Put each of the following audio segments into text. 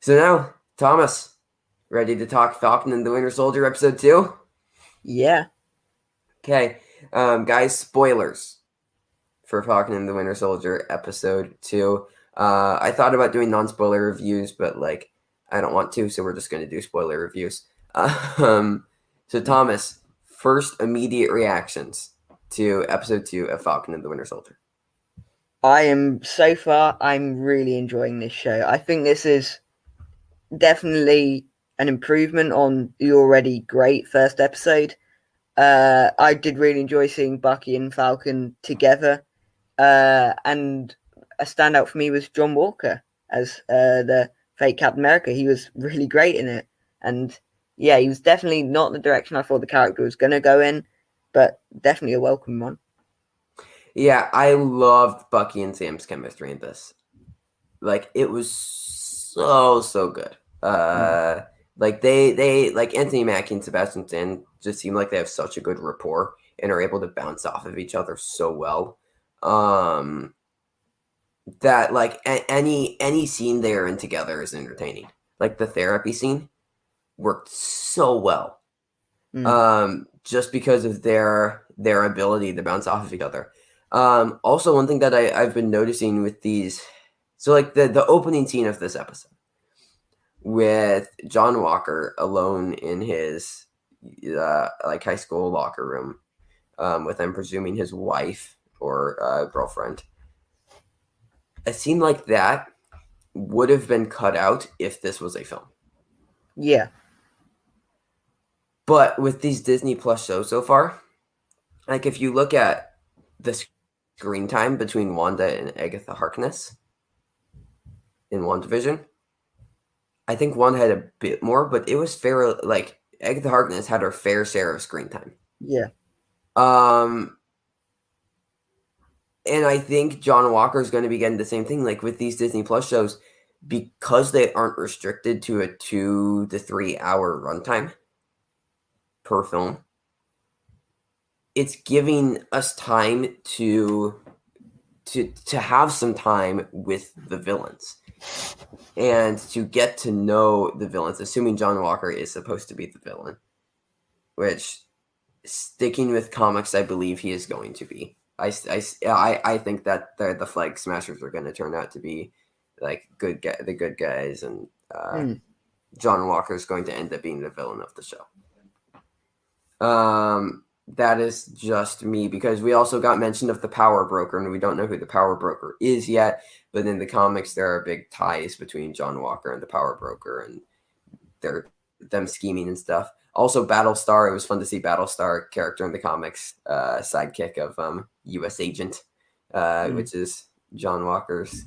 So now, Thomas, ready to talk Falcon and the Winter Soldier episode 2? Yeah. Okay, guys, spoilers for Falcon and the Winter Soldier episode 2. I thought about doing non-spoiler reviews, but I don't want to, so we're just going to do spoiler reviews. So Thomas, first immediate reactions to episode 2 of Falcon and the Winter Soldier. I'm really enjoying this show. I think this is definitely an improvement on the already great first episode. I did really enjoy seeing Bucky and Falcon together. And a standout for me was John Walker as the fake Captain America. He was really great in it. And yeah, he was definitely not the direction I thought the character was going to go in, but definitely a welcome one. Yeah, I loved Bucky and Sam's chemistry in this. It was so good. They Anthony Mackie and Sebastian Stan just seem like they have such a good rapport and are able to bounce off of each other so well. That any scene they are in together is entertaining. Like the therapy scene worked so well. Just because of their ability to bounce off of each other. Also, one thing that I've been noticing with these, so the opening scene of this episode with John Walker alone in his high school locker room with, I'm presuming, his wife or girlfriend. A scene like that would have been cut out if this was a film. Yeah. But with these Disney Plus shows so far, if you look at the screen time between Wanda and Agatha Harkness in WandaVision, I think Wanda had a bit more, but it was fair. Agatha Harkness had her fair share of screen time. Yeah. And I think John Walker is going to be getting the same thing. With these Disney Plus shows, because they aren't restricted to a 2 to 3 hour runtime per film, it's giving us time to have some time with the villains and to get to know the villains, assuming John Walker is supposed to be the villain, which, sticking with comics, I believe he is going to be. I think that the Flag Smashers are going to turn out to be the good guys, and John Walker is going to end up being the villain of the show. That is just me, because we also got mention of the Power Broker, and we don't know who the Power Broker is yet, but in the comics there are big ties between John Walker and the Power Broker, and them scheming and stuff. Also, Battlestar, it was fun to see Battlestar, character in the comics, sidekick of U.S. Agent, which is John Walker's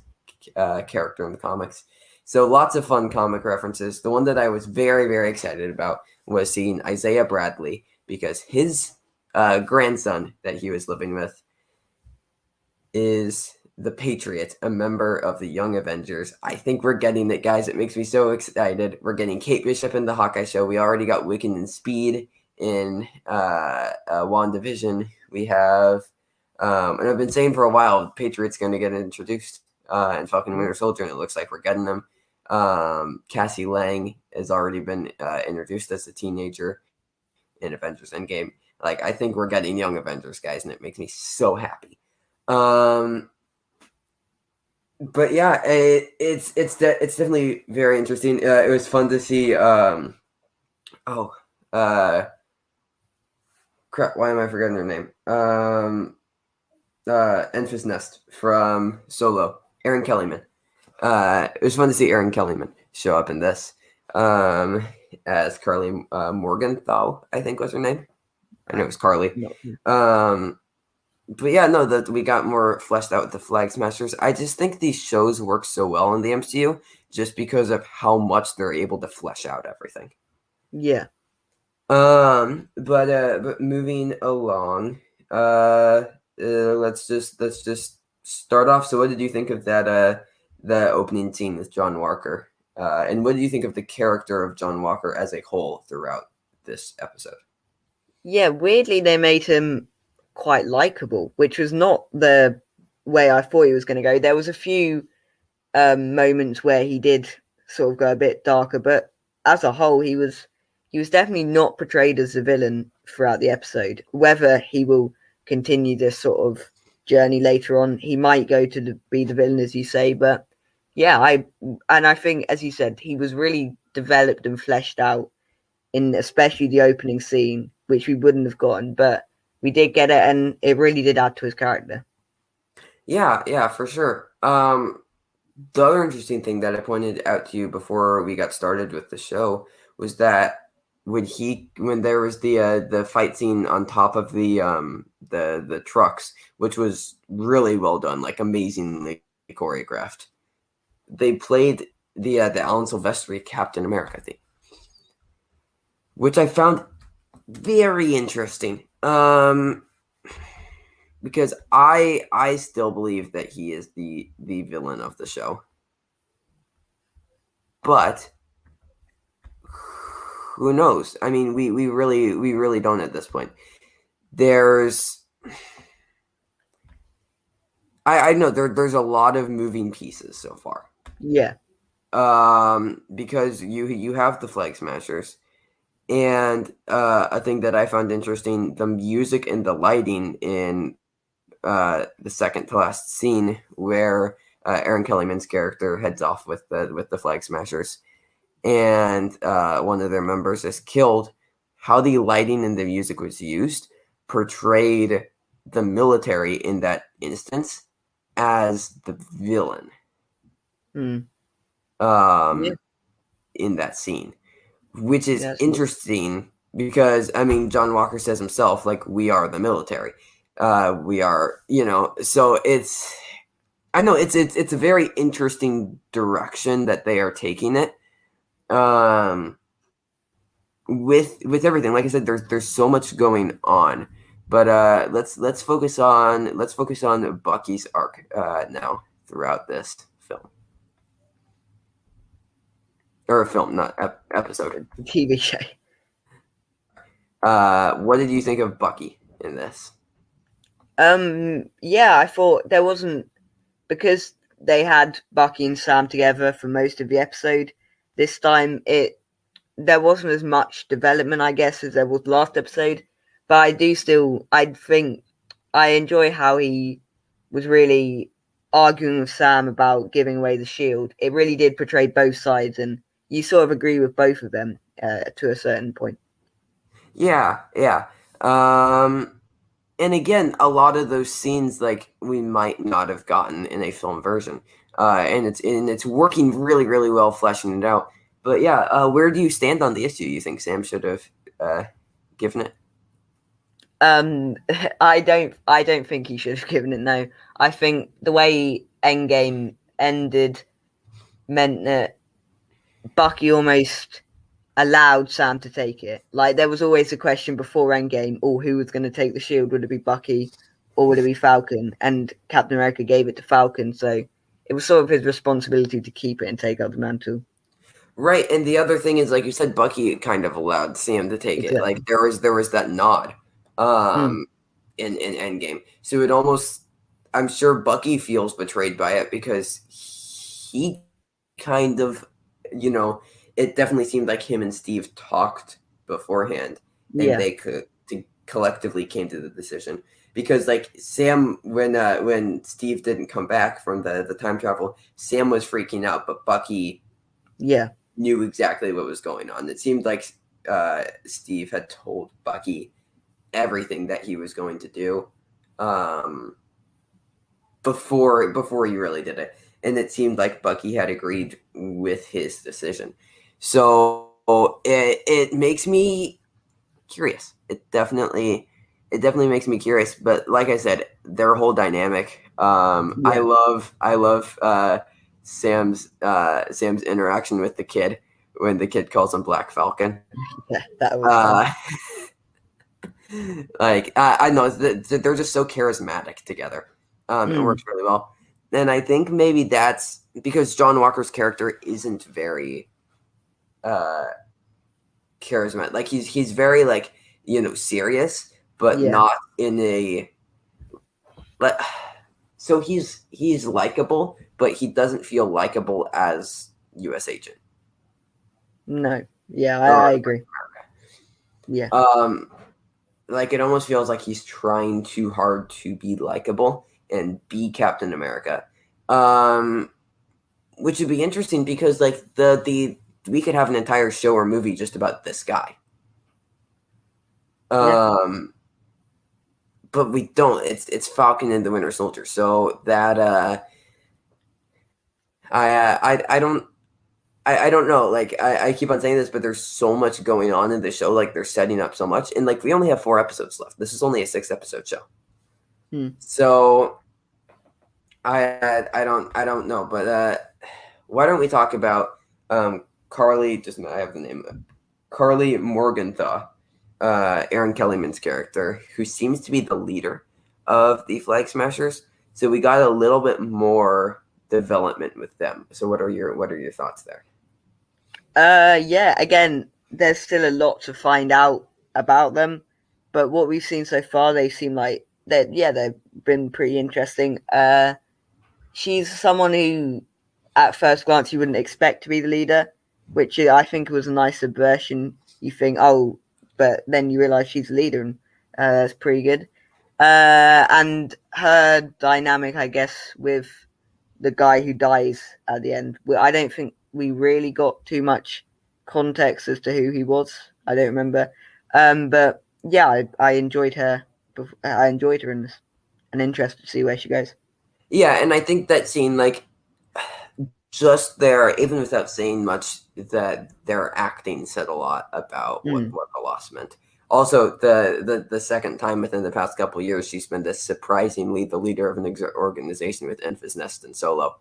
character in the comics. So lots of fun comic references. The one that I was very, very excited about was seeing Isaiah Bradley, because his grandson that he was living with is the Patriot, a member of the Young Avengers. I think we're getting it, guys. It makes me so excited. We're getting Kate Bishop in the Hawkeye show. We already got Wiccan and Speed in WandaVision. We have, and I've been saying for a while, the Patriot's going to get introduced in Falcon and Winter Soldier, and it looks like we're getting them. Cassie Lang has already been introduced as a teenager in Avengers Endgame. I think we're getting Young Avengers, guys, and it makes me so happy. But yeah, it's definitely very interesting. It was fun to see. Crap! Why am I forgetting her name? Enfys Nest from Solo, Erin Kellyman. It was fun to see Erin Kellyman show up in this as Carly Morgenthau, I think was her name. I know it was Carly. No. But yeah, no, that we got more fleshed out with the Flag Smashers. I just think these shows work so well in the MCU just because of how much they're able to flesh out everything. Yeah. But moving along, let's just start off. So what did you think of that opening scene with John Walker? And what do you think of the character of John Walker as a whole throughout this episode? Yeah, weirdly they made him quite likable, which was not the way I thought he was going to go. There was a few moments where he did sort of go a bit darker. But as a whole, he was definitely not portrayed as a villain throughout the episode. Whether he will continue this sort of journey later on, he might go to be the villain, as you say. But yeah, I think, as you said, he was really developed and fleshed out in especially the opening scene, which we wouldn't have gotten, but we did get it, and it really did add to his character. Yeah, for sure. The other interesting thing that I pointed out to you before we got started with the show was that when there was the fight scene on top of the trucks, which was really well done, like amazingly choreographed. They played the Alan Silvestri Captain America theme, which I found very interesting. Because I still believe that he is the villain of the show. But who knows? I mean, we really don't at this point. There's I know there's a lot of moving pieces so far. Yeah. Because you have the Flag Smashers, and a thing that I found interesting, the music and the lighting in the second to last scene where Aaron Kellyman's character heads off with the Flag Smashers, and one of their members is killed. How the lighting and the music was used portrayed the military in that instance as the villain. Yeah. In that scene, which is interesting because, I mean, John Walker says himself, like, we are the military. We are, so I know it's a very interesting direction that they are taking it. With everything, like I said, there's so much going on, but let's focus on Bucky's arc now throughout this film, or a film, not episode, TV show. What did you think of Bucky in this? Yeah, I thought there wasn't, because they had Bucky and Sam together for most of the episode. This time there wasn't as much development, I guess, as there was last episode. But I think I enjoy how he was really arguing with Sam about giving away the shield. It really did portray both sides, and you sort of agree with both of them to a certain point. Yeah. And again, a lot of those scenes, like, we might not have gotten in a film version, and it's working really, really well, fleshing it out. But yeah, where do you stand on the issue? You think Sam should have given it? I don't think he should have given it. No, I think the way Endgame ended meant that Bucky almost allowed Sam to take it. Like, there was always a question before Endgame, who was going to take the shield? Would it be Bucky or would it be Falcon? And Captain America gave it to Falcon, so it was sort of his responsibility to keep it and take out the mantle. Right, and the other thing is, like you said, Bucky kind of allowed Sam to take it. Like, there was that nod in Endgame. So it almost, I'm sure Bucky feels betrayed by it, because he kind of, it definitely seemed like him and Steve talked beforehand, and they collectively came to the decision. Because, like, Sam, when Steve didn't come back from the time travel, Sam was freaking out, but Bucky knew exactly what was going on. It seemed like Steve had told Bucky everything that he was going to do before he really did it, and it seemed like Bucky had agreed with his decision. So it makes me curious. It definitely makes me curious. But like I said, their whole dynamic. I love Sam's interaction with the kid when the kid calls him Black Falcon. Yeah, that was like, I know they're just so charismatic together. It works really well. And I think maybe that's because John Walker's character isn't very charismatic. Like, he's very, like, serious, but not in a so he's likable, but he doesn't feel likable as US Agent. No. Yeah, or I agree. Yeah. like it almost feels like he's trying too hard to be likable and be Captain America. Which would be interesting because like the we could have an entire show or movie just about this guy. Yeah. But we don't. It's Falcon and the Winter Soldier. So that I don't I don't know. Like I keep on saying this, but there's so much going on in the show. Like they're setting up so much, and like we only have 4 episodes left. This is only a 6 episode show. So I don't know, but why don't we talk about Carly? Just I have the name, Carly Morgenthau, Aaron Kellyman's character, who seems to be the leader of the Flag Smashers. So we got a little bit more development with them. So what are your thoughts there? Yeah, again, there's still a lot to find out about them, but what we've seen so far, they seem like they've been pretty interesting. She's someone who, at first glance, you wouldn't expect to be the leader, which I think was a nice subversion. You think, oh, but then you realize she's the leader, and that's pretty good. And her dynamic, I guess, with the guy who dies at the end. I don't think we really got too much context as to who he was. I don't remember. But yeah, I enjoyed her. I enjoyed her in this, and interested to see where she goes. Yeah, and I think that scene, like, just there, even without saying much, that their acting said a lot about what the loss meant. Also, the second time within the past couple of years, she's been this surprisingly the leader of an organization with Enfys Nest and Solo.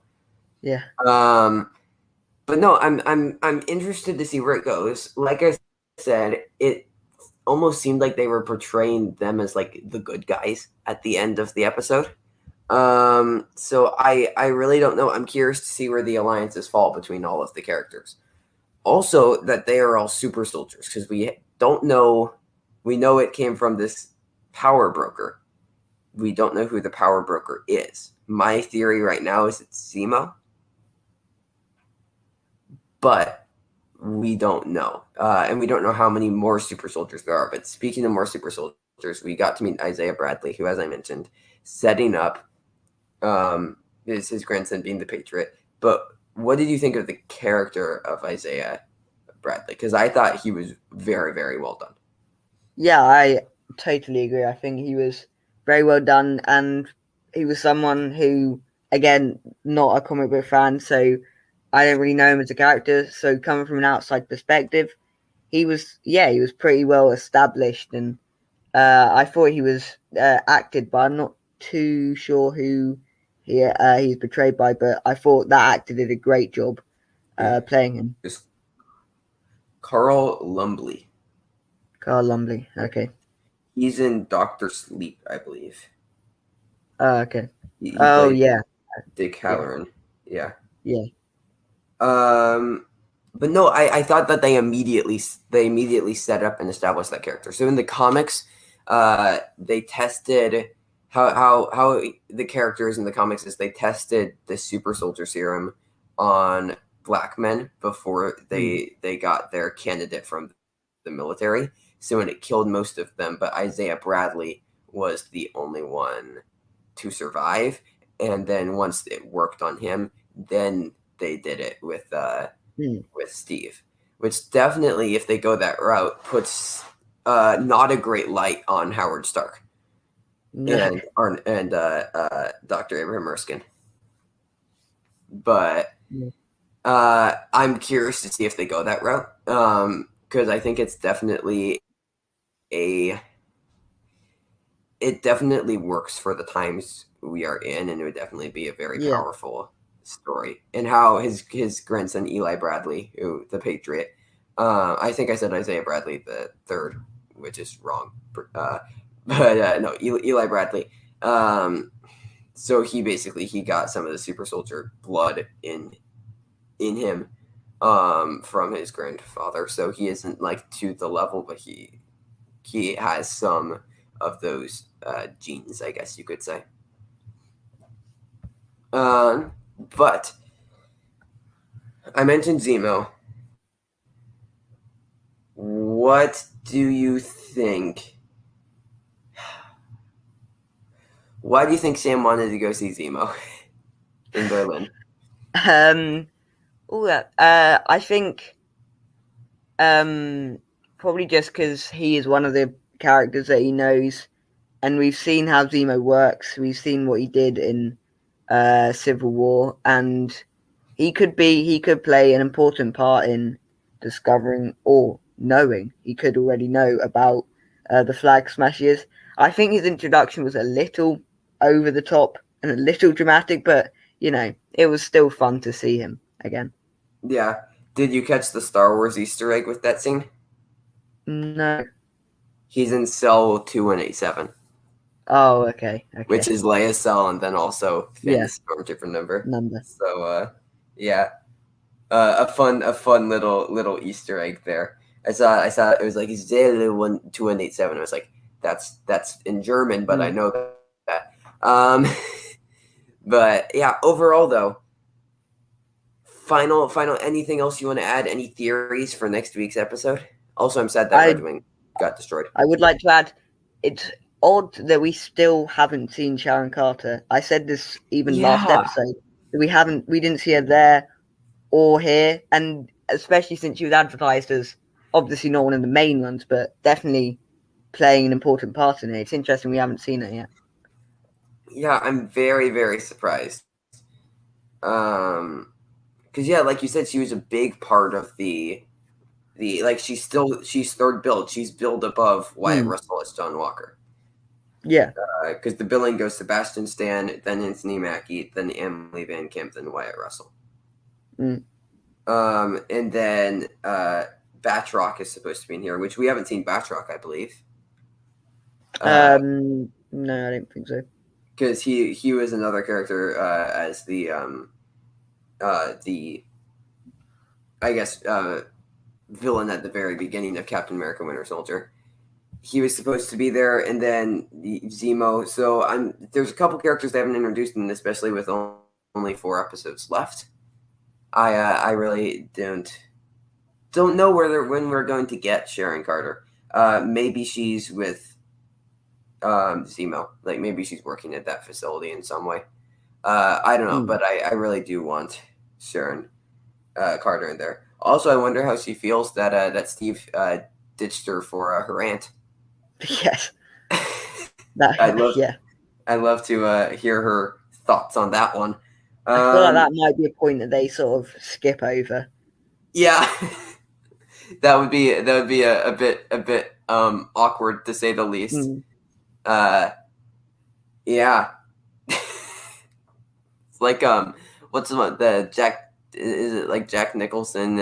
Yeah. But no, I'm interested to see where it goes. Like I said, it almost seemed like they were portraying them as like the good guys at the end of the episode. So I really don't know. I'm curious to see where the alliances fall between all of the characters. Also, that they are all super soldiers because we don't know. We know it came from this power broker. We don't know who the power broker is. My theory right now is it's Zemo, but we don't know, and we don't know how many more super soldiers there are. But speaking of more super soldiers, we got to meet Isaiah Bradley, who, as I mentioned, setting up is his grandson being the Patriot. But what did you think of the character of Isaiah Bradley? Because I thought he was very, very well done. Yeah, I totally agree. I think he was very well done, and he was someone who, again, not a comic book fan, so I don't really know him as a character. So coming from an outside perspective, he was pretty well established, and I thought he was acted, but I'm not too sure who he's portrayed by. But I thought that actor did a great job playing him. Just Carl Lumbly. Carl Lumbly. Okay. He's in Doctor Sleep, I believe. Okay. He Oh played yeah. Dick Halloran. Yeah. Yeah. But no, I thought that they immediately set up and established that character. So in the comics, they tested how the characters in the comics is they tested the super soldier serum on black men before they got their candidate from the military. So when it killed most of them, but Isaiah Bradley was the only one to survive. And then once it worked on him, then they did it with Steve, which definitely, if they go that route, puts not a great light on Howard Stark and Dr. Abraham Erskine. But I'm curious to see if they go that route because I think it's definitely it definitely works for the times we are in, and it would definitely be a very powerful story. And how his grandson Eli Bradley, who the Patriot, I think I said Isaiah Bradley the third, which is wrong, but no, Eli Bradley. So he got some of the super soldier blood in him from his grandfather. So he isn't like to the level, but he has some of those genes, I guess you could say. But I mentioned Zemo. what do you think? Why do you think Sam wanted to go see Zemo in Berlin? I think probably just because he is one of the characters that he knows, and we've seen how Zemo works. We've seen what he did in Civil War, and he could play an important part in discovering or knowing. He could already know about the Flag Smashers. I think his introduction was a little over the top and a little dramatic, but it was still fun to see him again. Yeah. Did you catch the Star Wars Easter egg with that scene? No. He's in cell 2187. Oh, okay. Which is Leia's cell and then also Finn's stormtrooper number. So, yeah, a fun little Easter egg there. I saw it was like he's 2187. I was like, that's in German, but I know that. But yeah, overall though, final anything else you want to add? Any theories for next week's episode? Also, I'm sad that Red Wing got destroyed. I would like to add, it's odd that we still haven't seen Sharon Carter. I said this even last episode. We didn't see her there or here, and especially since she was advertised as obviously not one of the main ones, but definitely playing an important part in it. It's interesting we haven't seen her yet. Yeah, I'm very, very surprised. Because like you said, she was a big part of the like she's third billed. She's billed above Wyatt Russell as John Walker. Yeah. Because the billing goes Sebastian Stan, then Anthony Mackie, then Emily Van Camp, then Wyatt Russell. And then Batroc is supposed to be in here, which we haven't seen Batroc, I believe. No, I don't think so. Because he was another character as the I guess villain at the very beginning of Captain America: Winter Soldier. He was supposed to be there, and then Zemo. So there's a couple characters they haven't introduced, and especially with only 4 episodes left. I really don't know when we're going to get Sharon Carter. Maybe she's with Zemo. Like maybe she's working at that facility in some way. I don't know, but I really do want Sharon Carter in there. Also, I wonder how she feels that Steve ditched her for her aunt. Yes. I'd love to hear her thoughts on that one. I feel like that might be a point that they sort of skip over. Yeah, that would be a bit awkward to say the least. Yeah, it's like what's the Jack? Is it like Jack Nicholson?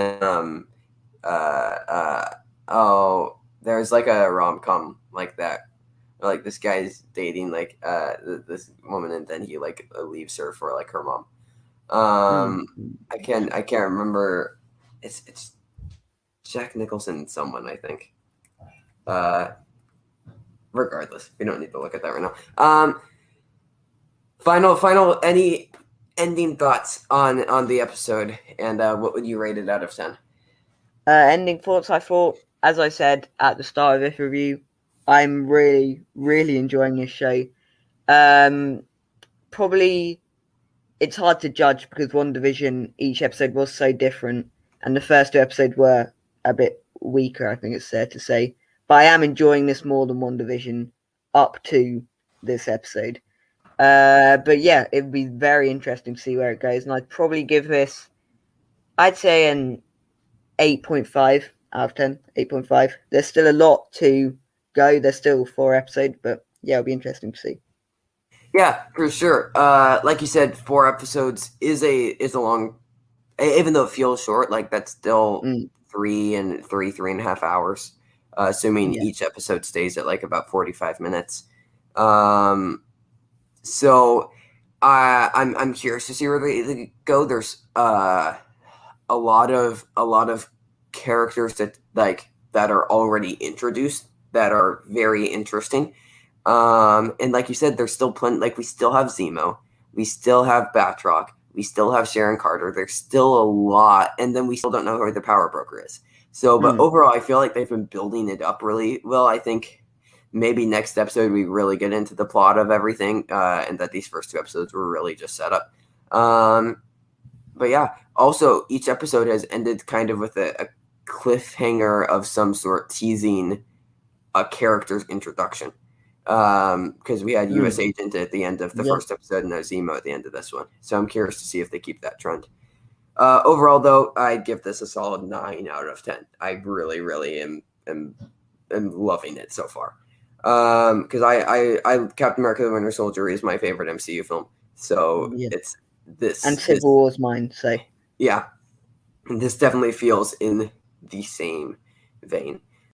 There's like a rom-com like that. Like this guy's dating like this woman, and then he like leaves her for like her mom. I can't remember. It's Jack Nicholson and someone, I think. Regardless, we don't need to look at that right now. Final any ending thoughts on the episode, and what would you rate it out of 10? Ending thoughts. I thought, as I said at the start of this review, I'm really, really enjoying this show. Probably it's hard to judge because WandaVision, each episode was so different, and the first 2 episodes were a bit weaker, I think it's fair to say. But I am enjoying this more than WandaVision up to this episode. But yeah, it would be very interesting to see where it goes, and I'd probably give this, I'd say an 8.5 out of 10. 8.5. There's still a lot to go. There's still 4 episodes, but yeah, it'll be interesting to see. Yeah, for sure. Like you said, 4 episodes is a long, even though it feels short. Like that's still 3.5 hours, assuming each episode stays at like about 45 minutes. So I'm curious to see where they go. There's a lot of characters that are already introduced that are very interesting. And like you said, there's still plenty. Like we still have Zemo, we still have Batroc, We still have Sharon Carter. There's still a lot, and then we still don't know who the power broker is. So, but overall, I feel like they've been building it up really well. I think maybe next episode we really get into the plot of everything, and that these first 2 episodes were really just set up. But yeah, also each episode has ended kind of with a cliffhanger of some sort, teasing a character's introduction. Because we had U.S. Agent at the end of the first episode and Zemo at the end of this one. So I'm curious to see if they keep that trend. Overall, though, I'd give this a solid 9 out of 10. I really, really am loving it so far. Because I Captain America: The Winter Soldier is my favorite MCU film. So it's this. And Civil War's mine. So yeah, this definitely feels in the same vein.